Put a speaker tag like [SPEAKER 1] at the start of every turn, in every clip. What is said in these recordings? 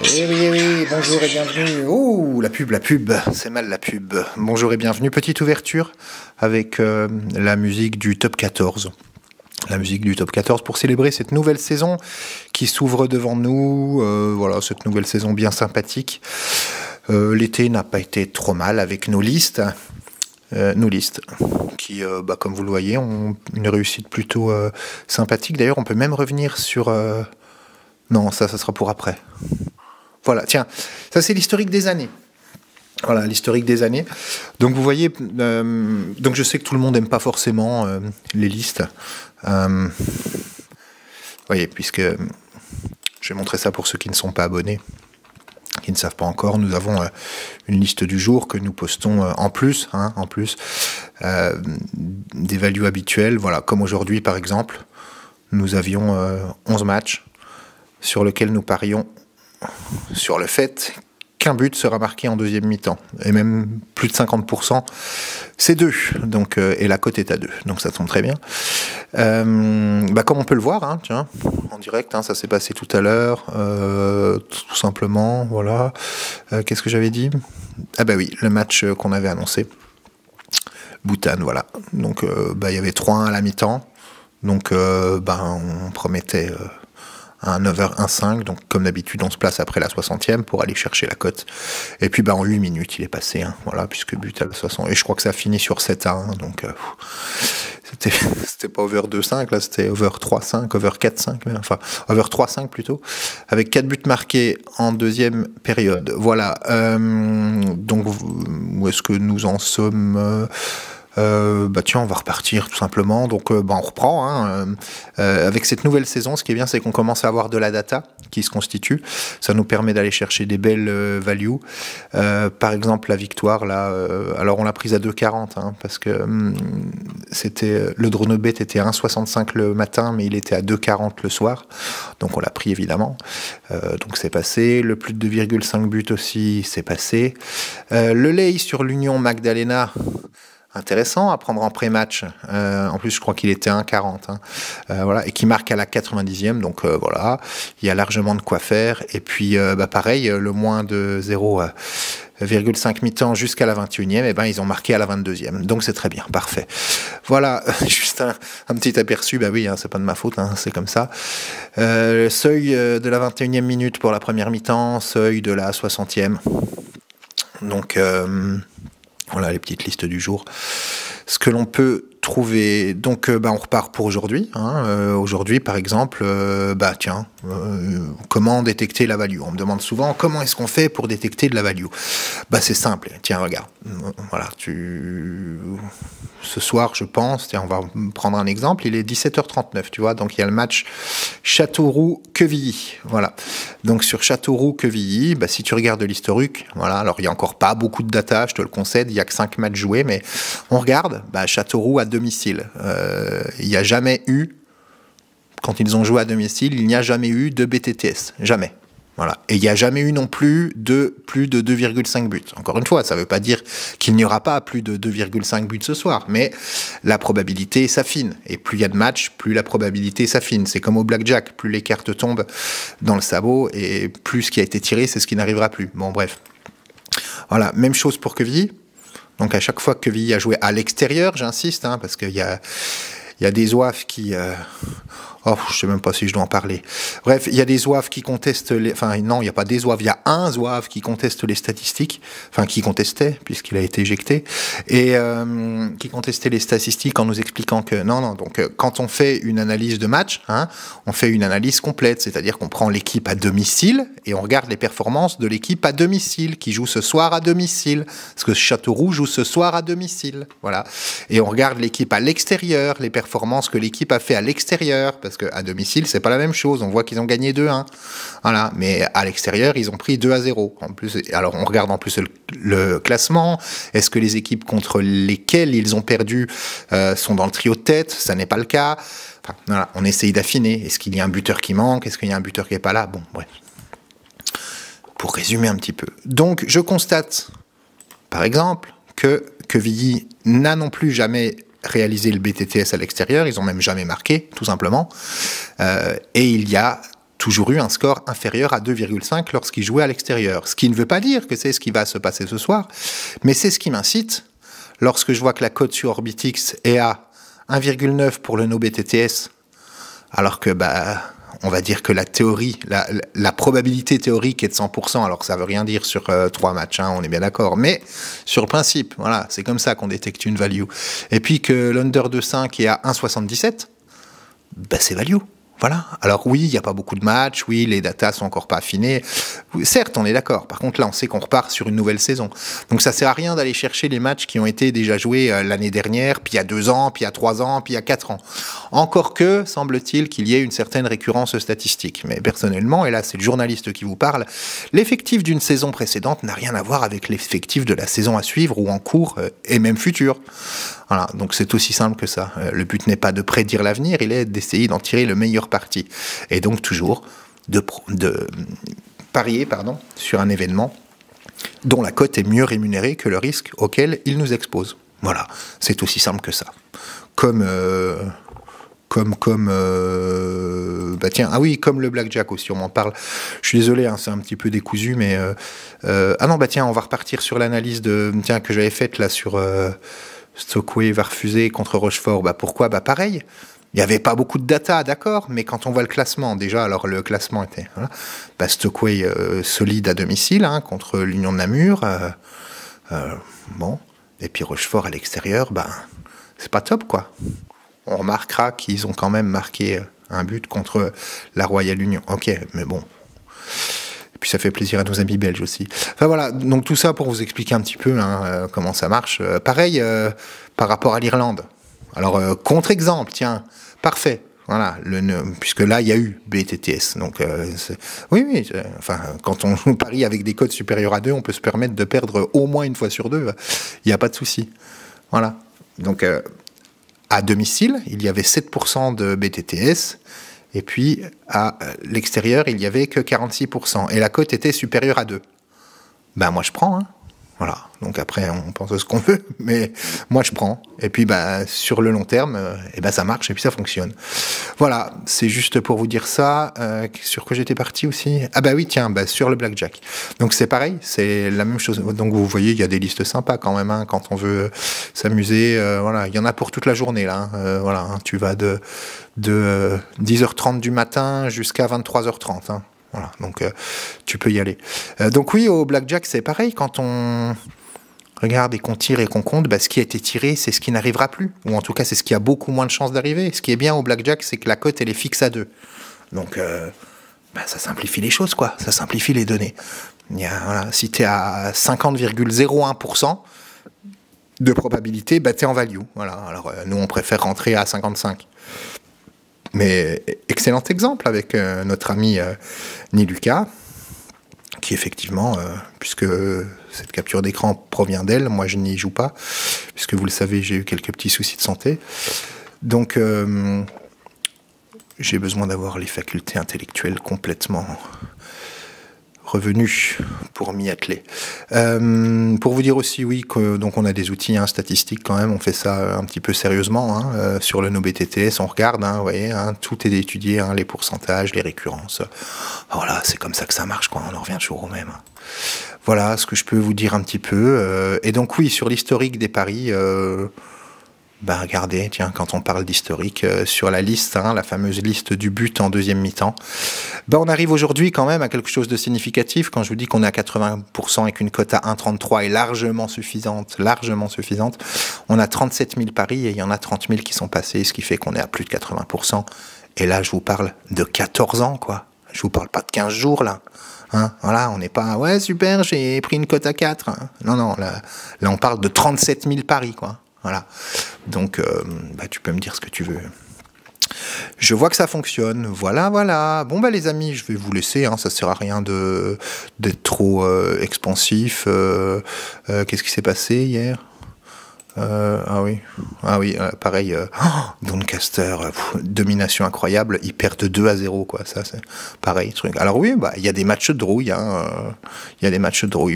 [SPEAKER 1] Oui, oui, bonjour et bienvenue. Oh, la pub, c'est mal la pub. Bonjour et bienvenue. Petite ouverture avec la musique du top 14. La musique du top 14 pour célébrer cette nouvelle saison qui s'ouvre devant nous. Voilà, cette nouvelle saison bien sympathique. L'été n'a pas été trop mal avec nos listes. Qui, comme vous le voyez, ont une réussite plutôt sympathique. D'ailleurs, on peut même revenir sur... Non, ça sera pour après. Voilà, tiens, ça c'est l'historique des années. Voilà, l'historique des années. Donc vous voyez, donc je sais que tout le monde n'aime pas forcément les listes. Vous voyez, puisque je vais montrer ça pour ceux qui ne sont pas abonnés, qui ne savent pas encore. Nous avons une liste du jour que nous postons en plus des values habituelles. Voilà, comme aujourd'hui par exemple, nous avions 11 matchs sur lesquels nous parions sur le fait qu'un but sera marqué en deuxième mi-temps, et même plus de 50%, c'est 2, donc, et la cote est à 2, donc ça tombe très bien. Comme on peut le voir, hein, tiens, en direct, hein, ça s'est passé tout à l'heure, tout simplement, voilà. Qu'est-ce que j'avais dit ? Ah bah oui, le match qu'on avait annoncé, Bhutan, voilà. Donc il y avait 3-1 à la mi-temps, donc on promettait... un over 1,5, donc comme d'habitude on se place après la 60e pour aller chercher la cote. Et puis en 8 minutes il est passé, hein, voilà, puisque but à la 60. Et je crois que ça finit sur 7-1, donc c'était pas over 2,5, là c'était over 3,5, over 4,5, enfin over 3,5 plutôt, avec 4 buts marqués en deuxième période. Voilà, donc où est-ce que nous en sommes tiens, on va repartir tout simplement. Donc on reprend avec cette nouvelle saison. Ce qui est bien, c'est qu'on commence à avoir de la data qui se constitue. Ça nous permet d'aller chercher des belles values. Par exemple, la victoire là, alors on l'a prise à 2,40 parce que c'était le DroneBet était à 1,65 le matin, mais il était à 2,40 le soir. Donc on l'a pris évidemment. Donc c'est passé. Le plus de 2,5 buts aussi, c'est passé. Le lay sur l'Union Magdalena. Intéressant à prendre en pré-match. En plus, je crois qu'il était 1,40. Voilà, et qui marque à la 90e. Donc voilà, il y a largement de quoi faire. Et puis, pareil, le moins de 0,5 mi-temps jusqu'à la 21e, ils ont marqué à la 22e. Donc c'est très bien, parfait. Voilà, juste un petit aperçu. Oui, c'est pas de ma faute, c'est comme ça. Seuil de la 21e minute pour la première mi-temps, seuil de la 60e. Donc... voilà les petites listes du jour. Ce que l'on peut trouver, donc on repart pour aujourd'hui. Aujourd'hui, par exemple, comment détecter la value ? On me demande souvent comment est-ce qu'on fait pour détecter de la value ? C'est simple. Tiens, regarde. Voilà, ce soir, je pense, tiens, on va prendre un exemple. Il est 17h39, tu vois. Donc il y a le match Châteauroux-Quevilly. Voilà. Donc sur Châteauroux-Quevilly, si tu regardes l'historique, voilà. Alors il y a encore pas beaucoup de data, je te le concède. Il y a que 5 matchs joués, mais on regarde. Châteauroux à domicile. Il n'y a jamais eu, quand ils ont joué à domicile, il n'y a jamais eu de BTTS. Jamais. Voilà. Et il n'y a jamais eu non plus de plus de 2,5 buts. Encore une fois, ça ne veut pas dire qu'il n'y aura pas plus de 2,5 buts ce soir, mais la probabilité s'affine. Et plus il y a de matchs, plus la probabilité s'affine. C'est comme au blackjack, plus les cartes tombent dans le sabot, et plus ce qui a été tiré, c'est ce qui n'arrivera plus. Bon, bref. Voilà, même chose pour Quevilly. Donc à chaque fois que Quevilly a joué à l'extérieur, j'insiste, parce qu'il y a des OAF qui... je ne sais même pas si je dois en parler. Bref, il y a des zouaves qui contestent... non, il n'y a pas des zouaves, il y a un zouave qui conteste les statistiques, qui contestait, puisqu'il a été éjecté, et qui contestait les statistiques en nous expliquant que... Non, donc quand on fait une analyse de match, on fait une analyse complète, c'est-à-dire qu'on prend l'équipe à domicile, et on regarde les performances de l'équipe à domicile, qui joue ce soir à domicile, parce que Châteauroux joue ce soir à domicile, voilà. Et on regarde l'équipe à l'extérieur, les performances que l'équipe a fait à l'extérieur, parce qu'à domicile, c'est pas la même chose. On voit qu'ils ont gagné 2-1. Voilà. Mais à l'extérieur, ils ont pris 2-0. En plus, alors, on regarde en plus le classement. Est-ce que les équipes contre lesquelles ils ont perdu sont dans le trio de tête ? Ça n'est pas le cas. Voilà. On essaye d'affiner. Est-ce qu'il y a un buteur qui manque ? Est-ce qu'il y a un buteur qui n'est pas là ? Bon, bref. Pour résumer un petit peu. Donc, je constate, par exemple, que Quevilly n'a non plus jamais réalisé le BTTS à l'extérieur, ils n'ont même jamais marqué, tout simplement. Et il y a toujours eu un score inférieur à 2,5 lorsqu'ils jouaient à l'extérieur. Ce qui ne veut pas dire que c'est ce qui va se passer ce soir, mais c'est ce qui m'incite, lorsque je vois que la cote sur Orbitix est à 1,9 pour le NoBTTS, alors que, on va dire que la théorie, la probabilité théorique est de 100%, alors que ça veut rien dire sur 3 matchs, hein, on est bien d'accord, mais sur le principe, voilà, c'est comme ça qu'on détecte une value. Et puis que l'under de 5 est à 1,77, c'est value. Voilà. Alors oui, il n'y a pas beaucoup de matchs, oui, les datas sont encore pas affinées. Certes, on est d'accord. Par contre, là, on sait qu'on repart sur une nouvelle saison. Donc ça sert à rien d'aller chercher les matchs qui ont été déjà joués l'année dernière, puis il y a 2 ans, puis il y a 3 ans, puis il y a 4 ans. Encore que, semble-t-il, qu'il y ait une certaine récurrence statistique. Mais personnellement, et là c'est le journaliste qui vous parle, l'effectif d'une saison précédente n'a rien à voir avec l'effectif de la saison à suivre ou en cours et même future. Voilà, donc c'est aussi simple que ça. Le but n'est pas de prédire l'avenir, il est d'essayer d'en tirer le meilleur parti. Et donc toujours de parier sur un événement dont la cote est mieux rémunérée que le risque auquel il nous expose. Voilà, c'est aussi simple que ça. Comme le blackjack aussi, on m'en parle. Je suis désolé, hein, c'est un petit peu décousu, mais on va repartir sur l'analyse que j'avais faite là sur Stokely va refuser contre Rochefort. Pourquoi ? Pareil. Il n'y avait pas beaucoup de data, d'accord, mais quand on voit le classement, déjà, alors le classement était Stokely solide à domicile contre l'Union de Namur, et puis Rochefort à l'extérieur, c'est pas top, quoi. On remarquera qu'ils ont quand même marqué un but contre la Royale Union. Ok, mais bon. Et puis ça fait plaisir à nos amis belges aussi. Enfin voilà, donc tout ça pour vous expliquer un petit peu comment ça marche. Pareil par rapport à l'Irlande. Alors, contre-exemple, tiens, parfait. Voilà, puisque là, il y a eu BTTS. Donc, quand on parie avec des codes supérieurs à 2, on peut se permettre de perdre au moins une fois sur 2. Il n'y a pas de souci. Voilà. Donc, à domicile, il y avait 7% de BTTS. Et puis, à l'extérieur, il n'y avait que 46%. Et la cote était supérieure à 2. Moi, je prends, hein. Voilà, donc après on pense à ce qu'on veut, mais moi je prends. Et puis sur le long terme, ça marche et puis ça fonctionne. Voilà, c'est juste pour vous dire ça. Sur quoi j'étais parti aussi ? Sur le blackjack. Donc c'est pareil, c'est la même chose. Donc vous voyez, il y a des listes sympas quand même, quand on veut s'amuser. Il y en a pour toute la journée là. Tu vas de 10h30 du matin jusqu'à 23h30. Voilà, donc tu peux y aller. Donc oui, au blackjack, c'est pareil. Quand on regarde et qu'on tire et qu'on compte, ce qui a été tiré, c'est ce qui n'arrivera plus. Ou en tout cas, c'est ce qui a beaucoup moins de chances d'arriver. Ce qui est bien au blackjack, c'est que la cote, elle est fixe à 2. Donc, ça simplifie les choses, quoi. Ça simplifie les données. Si tu es à 50,01% de probabilité, tu es en value. Voilà. Alors, nous, on préfère rentrer à 55. Mais excellent exemple avec notre ami Niluka, qui effectivement, puisque cette capture d'écran provient d'elle, moi je n'y joue pas, puisque vous le savez, j'ai eu quelques petits soucis de santé. Donc j'ai besoin d'avoir les facultés intellectuelles complètement revenus pour m'y atteler. Pour vous dire aussi, oui, donc on a des outils statistiques quand même, on fait ça un petit peu sérieusement. Sur le NoBTTS, on regarde, vous voyez, tout est étudié, les pourcentages, les récurrences. Voilà, c'est comme ça que ça marche, quoi, on en revient toujours au même. Voilà ce que je peux vous dire un petit peu. Et donc oui, sur l'historique des paris... regardez, tiens, quand on parle d'historique, sur la liste, la fameuse liste du but en deuxième mi-temps, on arrive aujourd'hui quand même à quelque chose de significatif. Quand je vous dis qu'on est à 80% et qu'une cote à 1,33 est largement suffisante, on a 37 000 paris et il y en a 30 000 qui sont passés, ce qui fait qu'on est à plus de 80%. Et là, je vous parle de 14 ans, quoi. Je vous parle pas de 15 jours, là. Voilà, on n'est pas, ouais, super, j'ai pris une cote à 4. Non, là, on parle de 37 000 paris, quoi. Voilà, donc tu peux me dire ce que tu veux. Je vois que ça fonctionne, voilà. Bon les amis, je vais vous laisser, ça sert à rien d'être trop expansif. Qu'est-ce qui s'est passé hier ? Pareil, Doncaster, domination incroyable, ils perdent 2-0, quoi, ça c'est pareil, truc. Alors oui, il y a des matchs de rouille,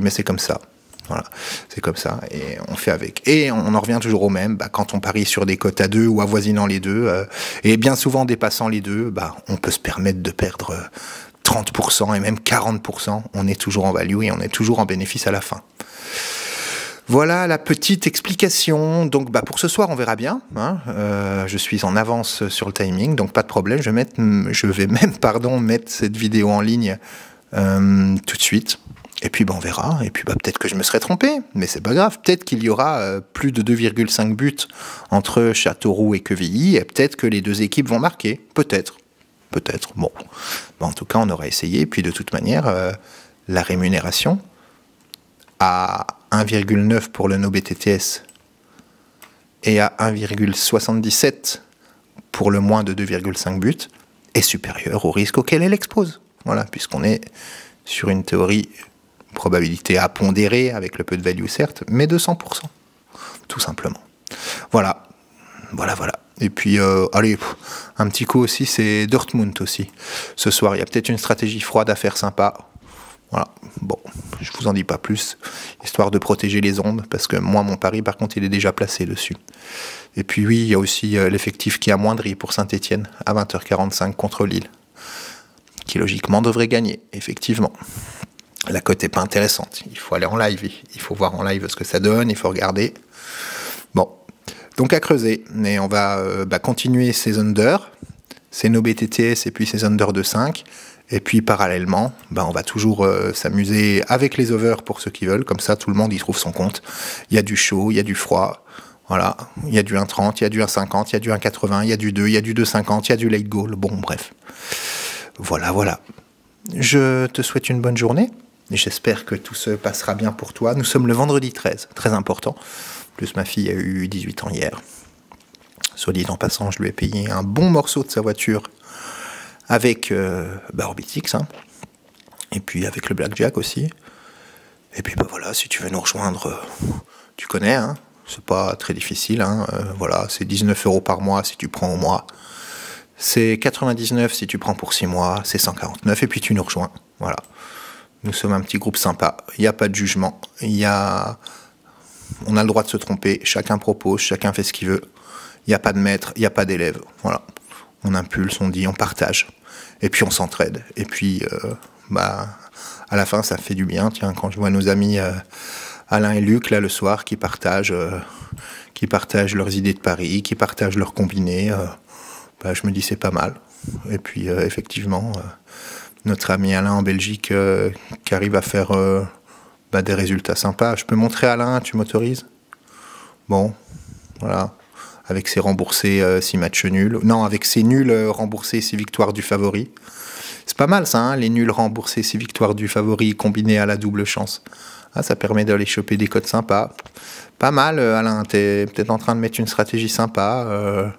[SPEAKER 1] mais c'est comme ça. Voilà, c'est comme ça, et on fait avec. Et on en revient toujours au même, quand on parie sur des cotes à 2 ou avoisinant les deux, et bien souvent dépassant les deux, on peut se permettre de perdre 30% et même 40%. On est toujours en value et on est toujours en bénéfice à la fin. Voilà la petite explication. Donc pour ce soir, on verra bien. Je suis en avance sur le timing, donc pas de problème. Je vais même mettre cette vidéo en ligne tout de suite. Et puis on verra. Et puis peut-être que je me serai trompé, mais c'est pas grave. Peut-être qu'il y aura plus de 2,5 buts entre Châteauroux et Quevilly, et peut-être que les deux équipes vont marquer. Peut-être. Bon. En tout cas, on aura essayé. Et puis de toute manière, la rémunération à 1,9 pour le NoBTTS et à 1,77 pour le moins de 2,5 buts est supérieure au risque auquel elle expose. Voilà, puisqu'on est sur une théorie probabilité à pondérer avec le peu de value certes, mais de 100%, tout simplement. Voilà. Et puis, allez, un petit coup aussi, c'est Dortmund aussi. Ce soir, il y a peut-être une stratégie froide à faire sympa. Voilà, bon, je vous en dis pas plus, histoire de protéger les ondes, parce que moi, mon pari, par contre, il est déjà placé dessus. Et puis oui, il y a aussi l'effectif qui amoindrit pour Saint-Etienne à 20h45 contre Lille, qui logiquement devrait gagner, effectivement. La cote n'est pas intéressante, il faut aller en live, il faut voir en live ce que ça donne, il faut regarder. Bon, donc à creuser, mais on va continuer ces unders, ces NoBTTS et puis ces unders de 5. Et puis parallèlement, on va toujours s'amuser avec les overs pour ceux qui veulent, comme ça tout le monde y trouve son compte. Il y a du chaud, il y a du froid, voilà, il y a du 1,30, il y a du 1,50, il y a du 1,80, il y a du 2, il y a du 2,50, il y a du late goal, bon bref. Voilà. Je te souhaite une bonne journée, et j'espère que tout se passera bien pour toi. Nous sommes le vendredi 13, très important, plus ma fille a eu 18 ans hier. Soit dit en passant, je lui ai payé un bon morceau de sa voiture, avec Orbitix, et puis avec le Blackjack aussi. Et puis voilà, si tu veux nous rejoindre, tu connais, c'est pas très difficile, voilà, c'est 19 € par mois si tu prends au mois, c'est 99 si tu prends pour 6 mois, c'est 149, et puis tu nous rejoins, voilà. Nous sommes un petit groupe sympa, il n'y a pas de jugement, on a le droit de se tromper, chacun propose, chacun fait ce qu'il veut, il n'y a pas de maître, il n'y a pas d'élève, voilà. On impulse, on dit, on partage, et puis on s'entraide. Et puis, à la fin, ça fait du bien. Tiens, quand je vois nos amis Alain et Luc, là, le soir, qui partagent leurs idées de paris, qui partagent leurs combinés, je me dis, c'est pas mal. Et puis, effectivement, notre ami Alain en Belgique, qui arrive à faire des résultats sympas. Je peux montrer Alain, tu m'autorises? Bon, voilà. Avec ses remboursés 6 matchs nuls. Non, avec ses nuls remboursés 6 victoires du favori. C'est pas mal ça, les nuls remboursés 6 victoires du favori combinés à la double chance. Ça permet d'aller choper des codes sympas. Pas mal, Alain, t'es peut-être en train de mettre une stratégie sympa.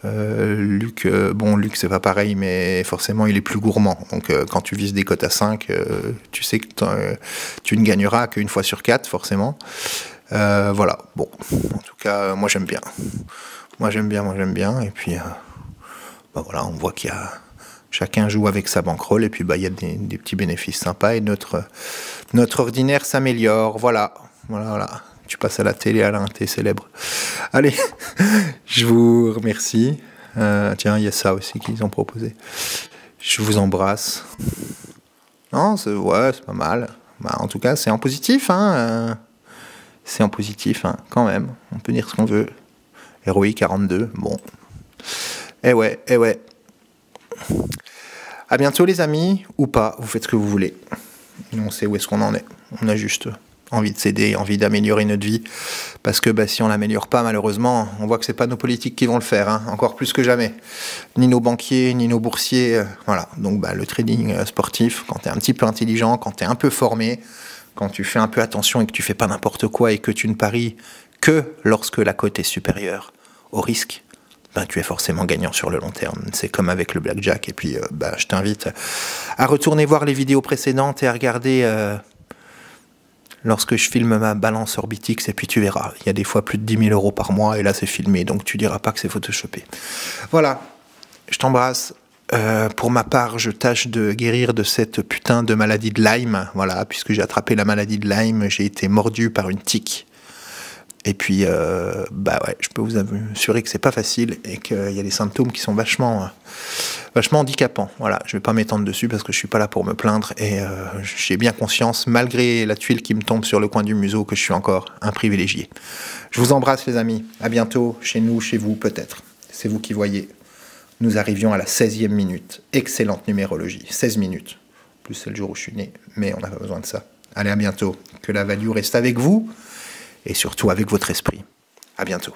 [SPEAKER 1] Luc, Luc c'est pas pareil, mais forcément il est plus gourmand. Donc quand tu vises des cotes à 5, tu sais que tu ne gagneras qu'une fois sur 4, forcément. Voilà, bon, en tout cas, moi j'aime bien. Et puis, voilà, on voit qu'il y a... Chacun joue avec sa bankroll, et puis il y a des petits bénéfices sympas, et notre ordinaire s'améliore. Voilà. Tu passes à la télé, Alain, t'es célèbre. Allez, je vous remercie. Tiens, il y a ça aussi qu'ils ont proposé. Je vous embrasse. Non, c'est pas mal. En tout cas, c'est en positif, c'est en positif, quand même. On peut dire ce qu'on veut. ROI 42, bon. Eh ouais. À bientôt les amis, ou pas, vous faites ce que vous voulez. Nous, on sait où est-ce qu'on en est. On a juste envie de s'aider, envie d'améliorer notre vie. Parce que si on l'améliore pas, malheureusement, on voit que c'est pas nos politiques qui vont le faire, encore plus que jamais. Ni nos banquiers, ni nos boursiers. Voilà. Donc le trading sportif, quand tu es un petit peu intelligent, quand tu es un peu formé, quand tu fais un peu attention et que tu fais pas n'importe quoi et que tu ne paries que lorsque la cote est supérieure au risque, tu es forcément gagnant sur le long terme. C'est comme avec le blackjack. Et puis, je t'invite à retourner voir les vidéos précédentes et à regarder lorsque je filme ma balance Orbitix, et puis tu verras. Il y a des fois plus de 10 000 € par mois, et là c'est filmé, donc tu diras pas que c'est photoshopé. Voilà, je t'embrasse. Pour ma part, je tâche de guérir de cette putain de maladie de Lyme. Voilà, puisque j'ai attrapé la maladie de Lyme, j'ai été mordu par une tique. Et puis, bah ouais, je peux vous assurer que c'est pas facile et qu'il y a des symptômes qui sont vachement handicapants. Voilà, je vais pas m'étendre dessus parce que je suis pas là pour me plaindre et j'ai bien conscience, malgré la tuile qui me tombe sur le coin du museau, que je suis encore un privilégié. Je vous embrasse les amis, à bientôt, chez nous, chez vous peut-être. C'est vous qui voyez. Nous arrivions à la 16e minute. Excellente numérologie, 16 minutes. En plus c'est le jour où je suis né, mais on n'a pas besoin de ça. Allez, à bientôt. Que la value reste avec vous et surtout avec votre esprit. À bientôt.